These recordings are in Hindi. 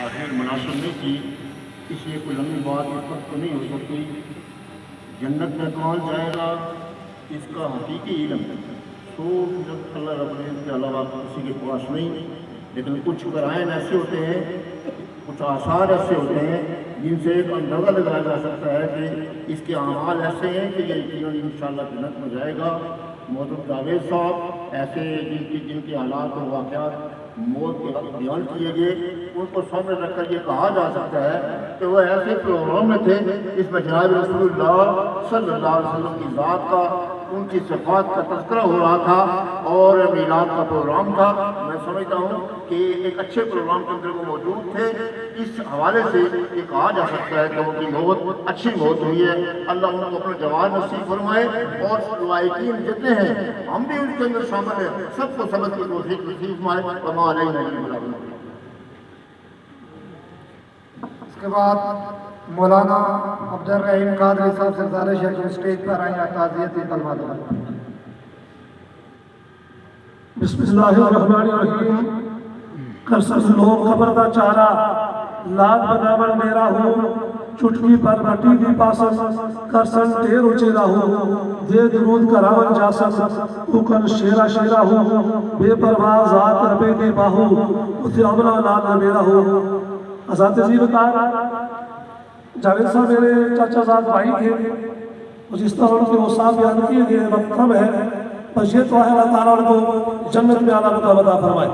ताख़ीर मुनासिब नहीं की, इसलिए कोई लंबी बात इस वक्त तो नहीं हो सकती। जन्नत में कौन जाएगा इसका हकीकी इल्म सोच अल्लाह रब के अलावा किसी के पास नहीं। लेकिन कुछ कराइन ऐसे होते हैं, कुछ आसार ऐसे होते हैं जिनसे एक अंदाज़ा लगाया जा सकता है कि इसके अमाल ऐसे हैं कि ये यकीनन इंशाअल्लाह जन्नत में जाएगा। मोहतरम जावेद साहब ऐसे जिनके हालात और वाक़यात मौत के वक्त बयान किए गए, उनको सामने रखकर ये कहा जा सकता है कि वह ऐसे प्रोग्राम में थे इसमें जनाब रसूलुल्लाह सल्लल्लाहु अलैहि वसल्लम की ज़ात का, उनकी सिफ़ात का तज़किरा हो रहा था और मीलाद का प्रोग्राम था। मैं समझता हूँ कि एक अच्छे प्रोग्राम के अंदर वो मौजूद थे। इस हवाले से ये कहा जा सकता है कि उनकी मौत अच्छी मौत हुई है। अल्लाह उनको अपना जवाब नसीब फरमाए और लायकीन जितने हैं हम भी उनके अंदर शामिल हैं, सबको सबक की तौफीक नसीब फरमाए। इसके बाद मौलाना अब्दुल रहीम कादरी साहब सरदार शेख स्टेज पर आए ताज़ियती कलमात। बिस्मिल्लाहिर्रहमानिर्रहीम। करसस लोग खबर दा चारा लाद बनावल मेरा हो, चुटकी पर मटी दी पासन करसन ढेर उचेरा हो, दे दुरूद करावन जासन उकल शेरा शेरा हो, बेपरवाह ज़ात रबे दे बाहू उसे अमला लाल मेरा हो। आज़ाद जी बता जावेद साहब मेरे चाचा साहब भाई थे, जिस तरह उनके वो साहब बयान किए गए वक्त कम है, बस ये तो है अल्लाह ताला उनको जन्नत में आला बता फरमाए।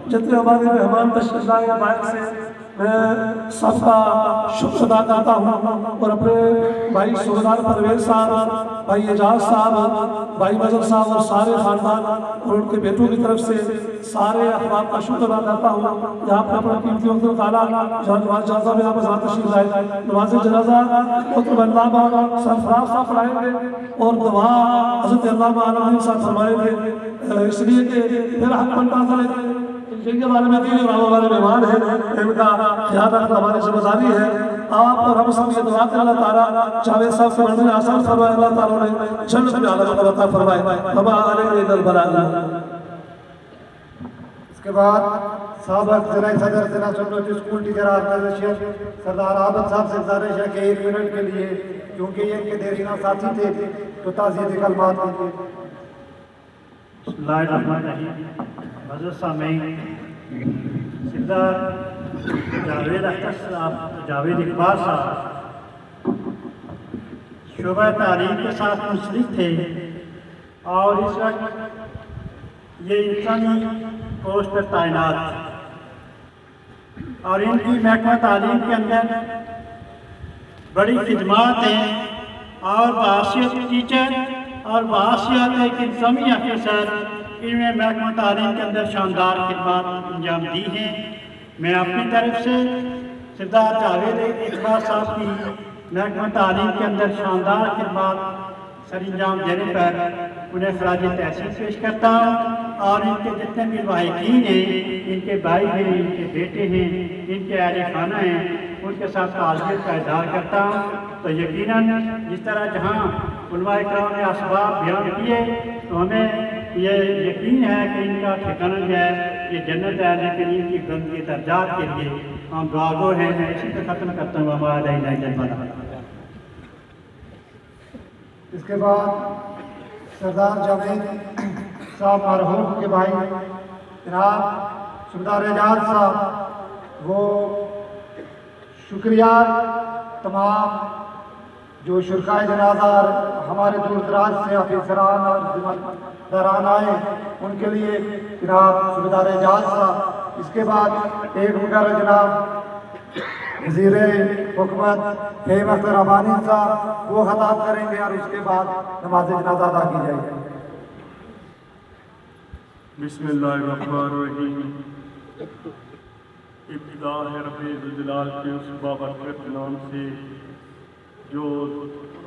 जितने हमारे मेहमान तशरीफ लाए बाहर से मैं सबका शुक्र अदा करता हूँ और अपने भाई सुबेदार परवेज साहब, भाई एजाज साहब, भाई मजहर साहब और सारे खानदान और उनके बेटों की तरफ से सारे अहबाब का शुक्र अदा करता हूँ। यहाँ पर अपना कीमती वक्त निकाला, जहाँ नमाज जनाजा में आप तशरीफ लाए, नमाज जनाजा सरफराज साहब पढ़ाएंगे और दुआ हज़रत अल्लामा आलम साहब फरमाएंगे, इसलिए कि मेरा हक बनता था जिनके बारे में तीन और हमारे मेहमान हैं, इनका ख्याल रखना हमारी जिम्मेदारी है। आप और हम सब ये दुआ करें अल्लाह ताला जावेद साहब से मंजिल आसान फरमाए, अल्लाह ताला ने जन्नत में आला अता फरमाए। हमारे दल बना। इसके बाद साबिक़ ज़िला सदर जिला सुन्नत स्कूल टीचर ऑर्गेनाइजेशन सरदार आबद साहब से गुजारिश है कि 1 मिनट के लिए, क्योंकि ये इनके देरीना साथी थे, तो ताज़ियती कलमात हज़रत सामीन सरदार जावेद अख्तर साहब, जावेद इकबाल साहब शोबा तारीख के साथ मुंसलिक थे और इस वक्त ये इंसानी पोस्ट पर तैनात थे और इनकी महकमा तालीम के अंदर बड़ी खिदमात हैं और बासियत टीचर और बासियत एक इंसानी अफसर इनमें महकमा तालीम के अंदर शानदार खिदमत अंजाम दी हैं। मैं अपनी तरफ से सरदार जावेद इकबाल साहब की महकमा तालीम के अंदर शानदार खिदमत सर अंजाम देने पर उन्हें खराज तहसीन पेश करता हूँ और इनके जितने भी वाहिकीन हैं, इनके भाई हैं, इनके बेटे हैं, इनके अहले खाना हैं, उनके साथ ताज़ियत का इज़हार करता हूँ। तो यकीनन जिस तरह जहाँ उलमा इकराम ने असबाब बयान किए, तो हमें ये यकीन है कि इनका ठिकाना जो है ये जन्नत है, लेकिन इनकी गंदगी दर्जात के लिए हम दुआगो हैं। मैं इसी पर ख़त्म करता हूँ। हमारा इसके बाद सरदार जावेद साहब मरहूम के भाई जनाब सरदार एजाज साहब, वो शुक्रिया तमाम जो शुरकाए जनाजा हमारे दूर दराज से अफसरान और जिम्मेदारान आए, उनके लिए जनाब सुबेदार एजाज साहब। इसके बाद एक वगैरह जनाब वज़ीर हुकूमत फ़हीम अख्तर अबानी साहब, वो खताब करेंगे और उसके बाद नमाज जनाजा अदा की जाएगी। बिस्मिल्लाहिर्रहमानिर्रहीम। इब्तिदा है रब्बुल जलाल के उस बाबरकत नाम से जो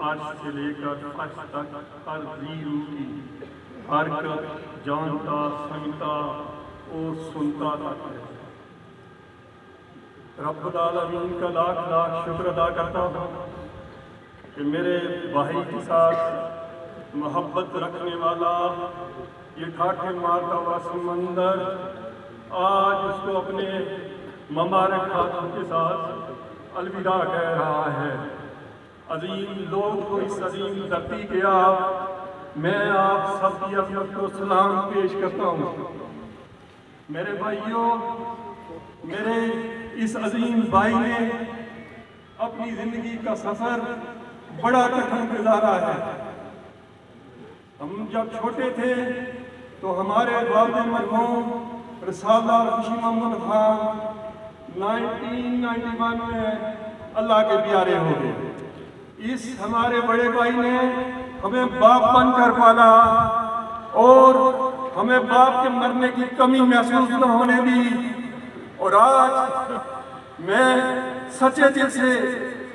अर्श से लेकर फर्श तक हर जीव की हरकत जानता, समझता और सुनता तक है। रब्बुल आलमीन का लाख लाख शुक्र अदा करता हूँ कि मेरे भाई के साथ मोहब्बत रखने वाला ये ठाठे मारता हुआ समंदर आज उसको अपने मुबारक हाथों के साथ अलविदा कह रहा है। अजीम लोग को इस अजीम धरती के आप, मैं आप सबकी अजमत को सलाम पेश करता हूँ। मेरे भाइयों, मेरे इस अजीम भाई ने अपनी ज़िंदगी का सफ़र बड़ा कठिन गुजारा है। हम जब छोटे थे तो हमारे वालिद मरहूम रसालदार खुशी मोहम्मद खान 1991 में अल्लाह के प्यारे हो गए। इस हमारे बड़े भाई ने हमें बाप बनकर पाला और हमें बाप के मरने की कमी महसूस न होने दी। और आज मैं सच्चे दिल से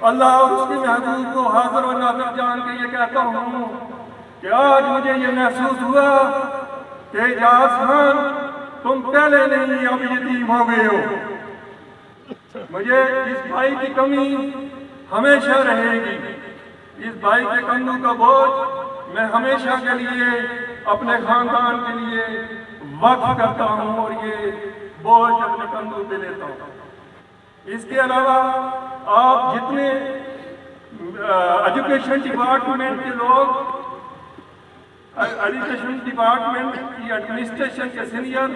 अल्लाह और उसके महबूब को हाजिर और नाज़िर जान के ये कहता हूँ कि आज मुझे ये महसूस हुआ कि एजाज खान तुम पहले नहीं अब यतीम हो गए हो। मुझे इस भाई की कमी हमेशा रहेगी। इस भाई के कंधों का बोझ मैं हमेशा के लिए अपने खानदान के लिए वक्फ करता हूँ और ये बोझ अपने कंधों पे लेता हूँ। इसके अलावा आप जितने एजुकेशन डिपार्टमेंट के लोग, एजुकेशन डिपार्टमेंट की एडमिनिस्ट्रेशन के सीनियर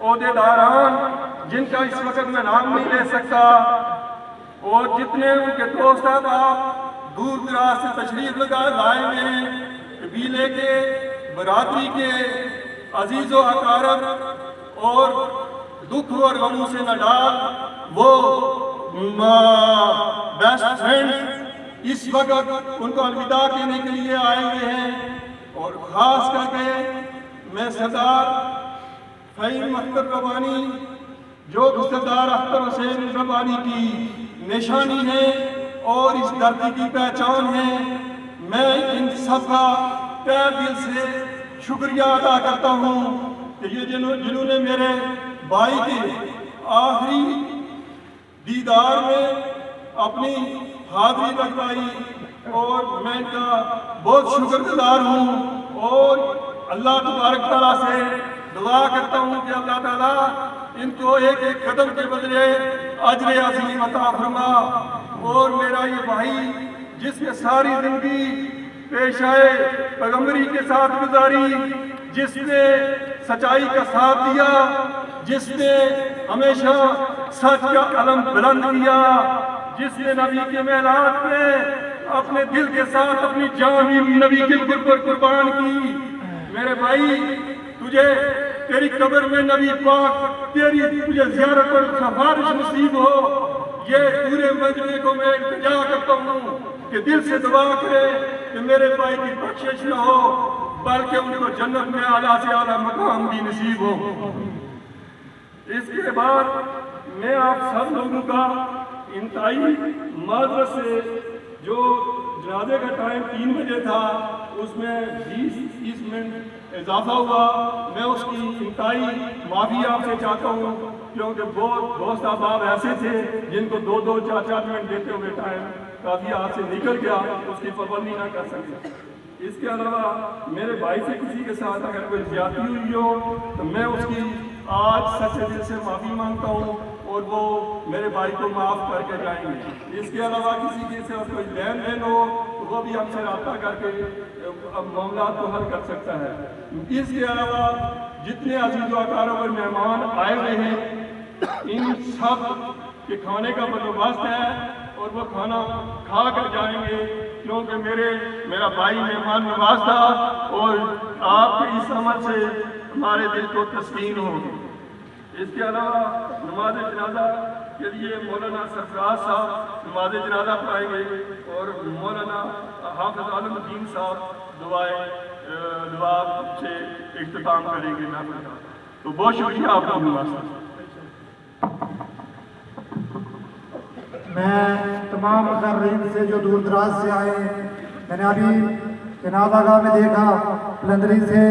ओहदेदारान जिनका इस वक्त मैं नाम नहीं ले सकता, और जितने उनके दोस्त आप दूर दराज से तशरीफ लाए हैं, कबीले के, बरादरी के अजीज़ो अकारब और दुख और गमों से न डाल वो बेस्ट फ्रेंड्स इस वक्त उनको अलविदा कहने के लिए आए हुए हैं। और ख़ास करके मैं सरदार फ़हीम अख्तर रब्बानी जो सरदार अख्तर हुसैन रब्बानी की निशानी है और इस धरती की पहचान है, मैं इन सबका तहे दिल से शुक्रिया अदा करता हूँ कि ये जिन्होंने मेरे भाई के आखिरी दीदार में अपनी हाजिरी लगवाई और मैं इनका बहुत शुक्रगुजार हूँ। और अल्लाह तबारक तआला से दुआ करता हूँ कि अल्लाह ताला इनको एक एक कदम के बदले अजर अज़ीम अता फरमा। और मेरा ये भाई जिसने सारी जिंदगी पेशाए पैगंबरी के साथ गुजारी, जिसने सच्चाई का साथ दिया, जिसने हमेशा सच का अलम बुलंद किया, जिसने नबी के मेलाद में अपने दिल के साथ अपनी जान भी नबी के पर कुर्बान की। मेरे भाई, तुझे तेरी कब्र में नबी पाक तुझे ज़ियारत और सिफारिश नसीब हो, ये पूरे मजमे को मैं इल्तिजा करता हूँ कि दिल से दुआ करे कि मेरे भाई की बख्शिश न हो बल्कि उनको जन्नत में आला से आला मकाम भी नसीब हो। इसके बाद मैं आप सब लोगों का इंतहाई माजरत से, जो जनाजे का टाइम 3 बजे था उसमें 20-30 मिनट इजाफा हुआ, मैं उसकी इंतहाई माफ़ी आपसे चाहता हूँ क्योंकि बहुत दोस्त अहबाब ऐसे थे जिनको 2-2, 4-4 मिनट देते हुए टाइम काफ़ी हाथ से निकल गया, उसकी पाबंदी ना कर सके। इसके अलावा मेरे भाई से किसी के साथ अगर कोई ज्यादती हुई हो तो मैं उसकी आज सच्चे दिल से माफ़ी मांगता हूँ और वो मेरे भाई को माफ़ करके जाएंगे। इसके अलावा किसी के साथ कोई लेन देन हो तो वो भी हमसे रब्ता करके मामला को हल कर सकता है। इसके अलावा जितने अजीज़ अकारब और मेहमान आए हुए हैं, इन सब के खाने का बंदोबस्त है और वो खाना खा कर जाएंगे क्योंकि मेरा भाई मेहमान नवाज था और आपके इस अमल से हमारे दिल को तस्कीन होगी। इसके अलावा नमाज जनाजा के लिए मौलाना सरफराज साहब नमाज जनाजा पढ़ाएंगे और मौलाना हाफिज आलमदीन साहब दुआ से इख्तिताम करेंगे। तो बहुत शुक्रिया आपका मुबारक। मैं तमाम मुकर्रीन से जो दूर दराज से आए, मैंने अभी जनाज़ागाह में देखा लंदरी से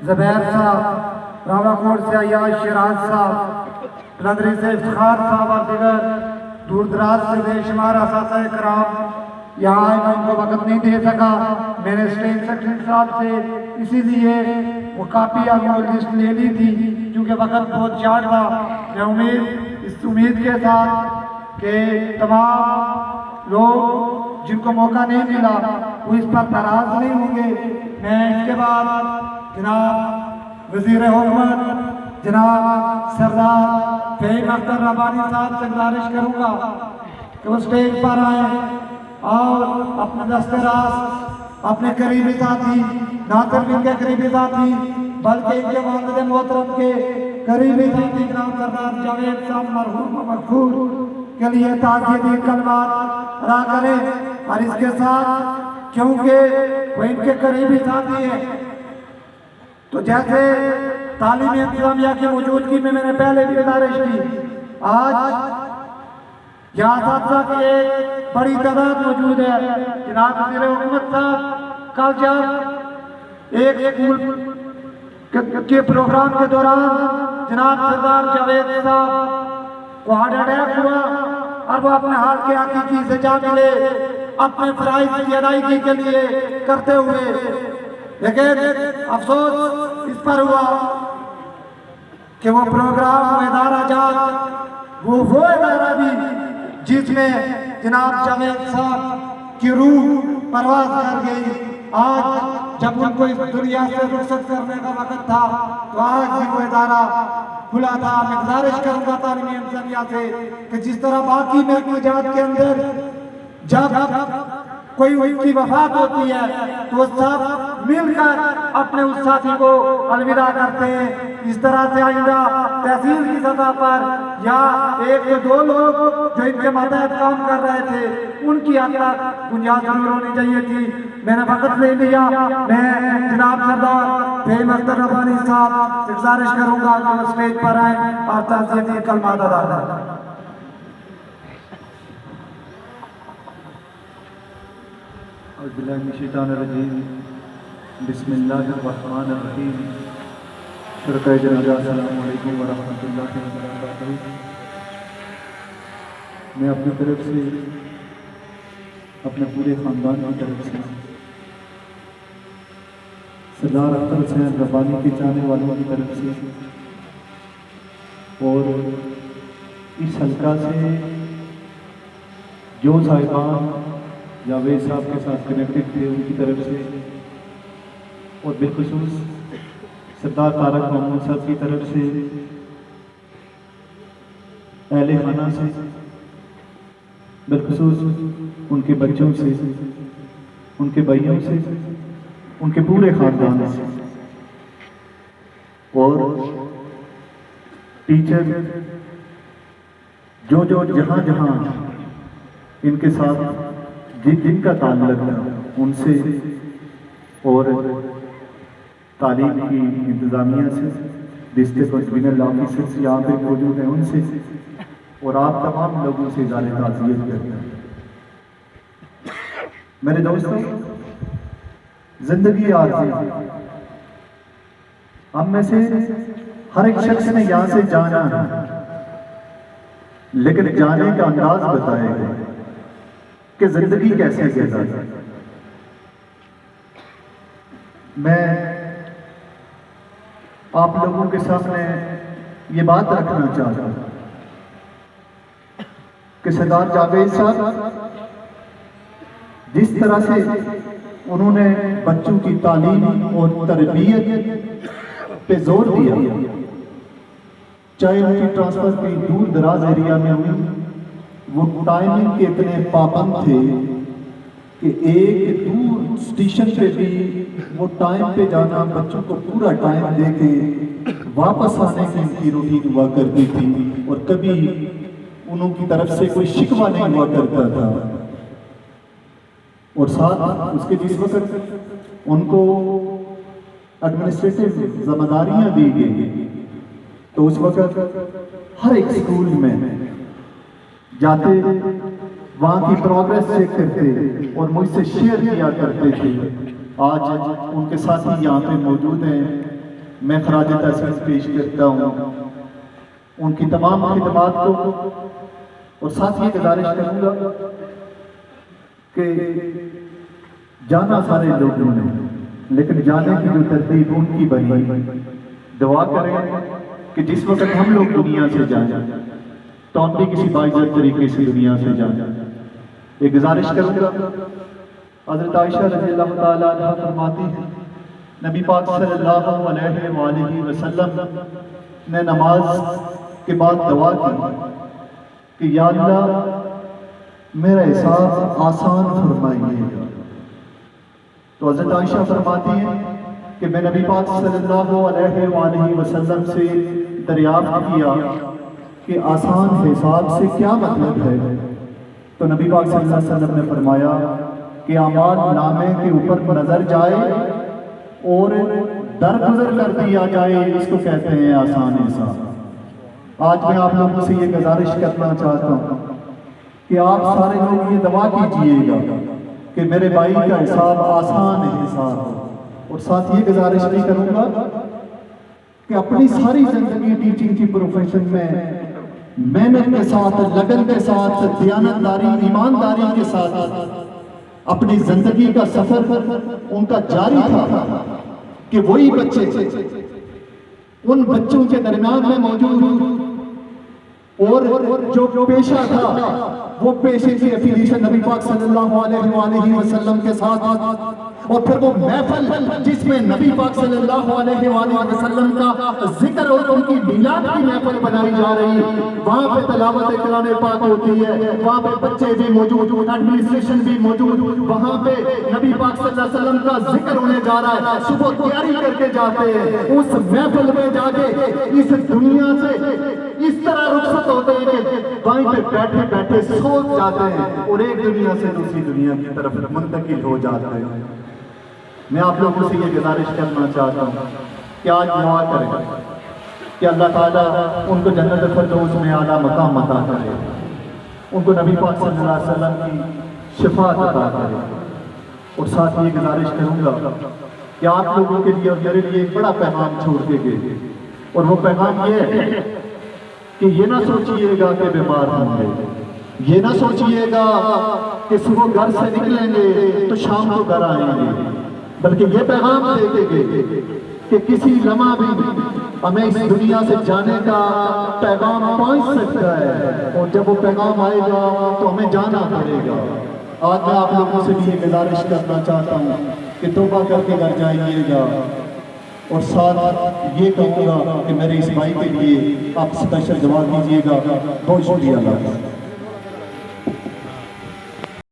ज़ुबैर साहब, रावाकोट से अयाज शिराज साहब, लंदरी से इफ्तिखार साहब और दिगर दूर दराज से बेशुमार असातिज़ा कराम यहाँ आए। मैं उनको वक्त नहीं दे सका, मैंने स्टेट सेक्रेटरी साहब से इसीलिए वो कापी और वो लिस्ट ले ली थी क्योंकि वक्त बहुत ज़्यादा था। मैं उम्मीद इस इस उम्मीद के साथ कि तमाम लोग जिनको मौका नहीं मिला वो इस पर नाराज नहीं होंगे। मैं इसके बाद जनाब वज़ीर हुकूमत जनाब सरदार फ़हीम अख्तर रब्बानी साहब से गुजारिश करूँगा कि वो स्टेज पर आए और अपने दस्ते रास अपने करीबी साथी, ना सिर्फ इनके करीबी साथी बल्कि इनके वालिद मोहतरम के करीबी साथी जनाब सरदार जावेद साहब मरहूम मगफूर के लिए ताज़ियती कलमात अदा करें। और इसके साथ क्योंकि वो इनके करीबी साथी हैं, तो जैसे तालीमी इंतजामिया की मौजूदगी में मैंने पहले भी गुजारिश की, आज यहाँ साथी की एक बड़ी तादाद मौजूद है। जनाब वज़ीर हुकूमत साहब कल जब एक स्कूल के प्रोग्राम के दौरान जनाब सरदार जावेद साहब को हार्ट अटैक हुआ और वो अपने हाल के हकीकी से जा मिले अपने फराइज की अदायगी के लिए करते हुए, लेकिन अफसोस इस पर हुआ कि वो प्रोग्राम वो इदारा जात वो इदारा भी जिसमें जनाब जावेद साहब की रूह परवाज कर गई। आज जब उनको इस दुनिया से रुखसत करने का वक्त था तो आज भी वो इदारा खुला था। मैं गुजारिश करूंगा तालीमी इंतजामिया से कि जिस तरह बाकी महकमे जात के अंदर जब कोई उनकी वफात होती है तो वो सब मिलकर अपने उस साथी को अलविदा करते हैं। इस तरह से आइंदा तहसील की सतह पर या एक या दो लोग जो इनके मातहत काम कर रहे थे उनकी हद तक गुंजाइश जरूर होनी चाहिए थी। मैंने वक्त ले लिया। मैं जनाब सरदार फ़हीम अख्तर रब्बानी साहब से गुजारिश करूंगा कि वो स्टेज पर आए और ताज़ियती कलमात अदा करें। बिस्मिल्लाहिर्रहमानिर्रहीम। शुरकाए जनाज़ा अस्सलामु अलैकुम व रहमतुल्लाहि व बरकातहू। मैं अपनी तरफ से, अपने पूरे ख़ानदान की तरफ से, सरदार अख्तर हुसैन रब्बानी के चाहने वालों की तरफ से और इस हल्का से जो साहिबान जावेद साहब के साथ कनेक्टेड थे उनकी तरफ से और बिलखुसूस सरदार तारक महमूद साहब की तरफ से, अहले खाना से, बिलखुसूस उनके बच्चों से, उनके भाइयों से, उनके पूरे ख़ानदान से और टीचर जो जहाँ जहाँ इनके साथ जिनका ताल्लुक था उनसे और तालीम की इंतज़ामिया से, डिस्ट्रिक्ट और डिवीजनल ऑफिसर्स यहाँ पे मौजूद हैं उनसे और आप तमाम लोगों से ज़्यादा ताज़ियत करते हैं। मेरे दोस्तों, जिंदगी आरज़ी है। हम में से हर एक शख्स ने यहाँ से जाना है, लेकिन जाने का अंदाज बताएगा कि जिंदगी कैसे गुजारी। मैं आप लोगों के सामने ये बात रखना चाहता हूं कि सरदार जावेद साहब जिस तरह से उन्होंने बच्चों की तालीम और तरबियत पे जोर दिया, चाहे उनकी ट्रांसफर की दूर दराज एरिया में हुई, वो टाइमिंग के इतने पाबंद थे कि एक दूर स्टेशन पे भी वो टाइम पे जाना, बच्चों को पूरा टाइम दे के वापस आने की उनकी रूटीन हुआ करती थी और कभी उनकी तरफ से कोई शिकवा नहीं हुआ करता था। और साथ उसके जिस वक्त उनको एडमिनिस्ट्रेटिव जिम्मेदारियां दी गई तो उस वक्त हर एक स्कूल में जाते, वहाँ की प्रोग्रेस चेक करते और मुझसे शेयर किया करते थे। आज उनके साथी यहाँ पे मौजूद हैं, मैं खराज तहसीन पेश करता हूँ उनकी तमाम खिदमात को और साथ ही गुजारिश करूँगा कि जाना सारे लोगों ने, लेकिन जाने की जो तरतीब उनकी बनी। दुआ करें कि जिस वक्त हम लोग दुनिया से जाएं तो हम भी किसी बाइज्जत तरीके से दुनिया से जाएं। एक गुजारिश करूंगा, हज़रत आयशा रज़ियल्लाहु ताला अन्हा फरमाती हैं, नबी पाक सल्लल्लाहु अलैहि वसल्लम ने नमाज के बाद दुआ की कि या अल्लाह मेरा हिसाब आसान फरमाइएगा। तो हज़रत आयशा फरमाती हैं कि मैं नबी पाक सल्लल्लाहु अलैहि वसल्लम से दरियाफ्त किया कि आसान हिसाब से क्या मतलब है। तो नबी पाक सल्लल्लाहु अलैहि वसल्लम ने फरमाया कि अमाल नामे के ऊपर नजर जाए और दरगुजर कर दिया जाए, इसको कहते हैं आसान हिसाब। आज मैं आप लोगों से ये गुजारिश करना चाहता हूँ कि आप सारे लोग ये दुआ कीजिएगा कि मेरे भाई का हिसाब आसान हिसाब हो। और साथ ये गुजारिश भी करूँगा कि अपनी सारी जिंदगी टीचिंग की प्रोफेशन में मेहनत के साथ, लगन के साथ, दयानतदारी, ईमानदारी के साथ अपनी जिंदगी का सफर उनका जारी था कि वही बच्चे उन बच्चों के दरमियान में मौजूद और जो पेशा था वो पेशे की एफिलिएशन नबी पाक सल्लल्लाहु अलैहि वसल्लम के साथ, और फिर वो महफिल जिसमें नबी पाक सल्लल्लाहु अलैहि वसल्लम का जिक्र और उनकी मिलाद की महफिल बनाई जा रही है। वहाँ पे तिलावत कुरान पाक होती है, वहाँ पे बच्चे भी मौजूद, एडमिनिस्ट्रेशन भी मौजूद, वहाँ पे नबी पाक सल्लल्लाहु अलैहि वसल्लम का जिक्र होने जा रहा है। सुबह तैयारी करके जाते हैं, उस महफिल में जाके इस दुनिया से इस तरह रुखसत होते हैं कि वहीं पे बैठे बैठे सोच जाते हैं और एक दुनिया से दूसरी दुनिया की तरफ मुंतकिल हो जाते हैं। मैं आप लोगों से ये गुजारिश करना चाहता हूँ कि आज दुआ करें कि अल्लाह ताला उनको जन्नत फिरदौस में आला मकाम अता करे, उनको नबी पाक सल्लल्लाहु अलैहि वसल्लम की शिफाअत अता करे। और साथ ये गुजारिश करूँगा कि आप लोगों के लिए और मेरे लिए एक बड़ा पैगाम छोड़ के गए, और वो पैगाम ये है कि ये ना सोचिएगा कि बीमार होंगे, ये ना सोचिएगा कि सुबह घर से निकलेंगे तो शाम को घर आएंगे, बल्कि ये पैगाम देके गए कि किसी लम्हा भी हमें इस दुनिया से जाने का पैगाम पहुंच सकता है, और जब वो पैगाम आएगा तो हमें जाना पड़ेगा। आज मैं आप लोगों से भी ये गुजारिश करना चाहता हूँ कि तौबा करके घर जाइएगा, और साथ ये कहूँगा कि मेरे इस भाई के लिए आप स्पेशल दुआ कीजिएगा। बहुत शुक्रिया।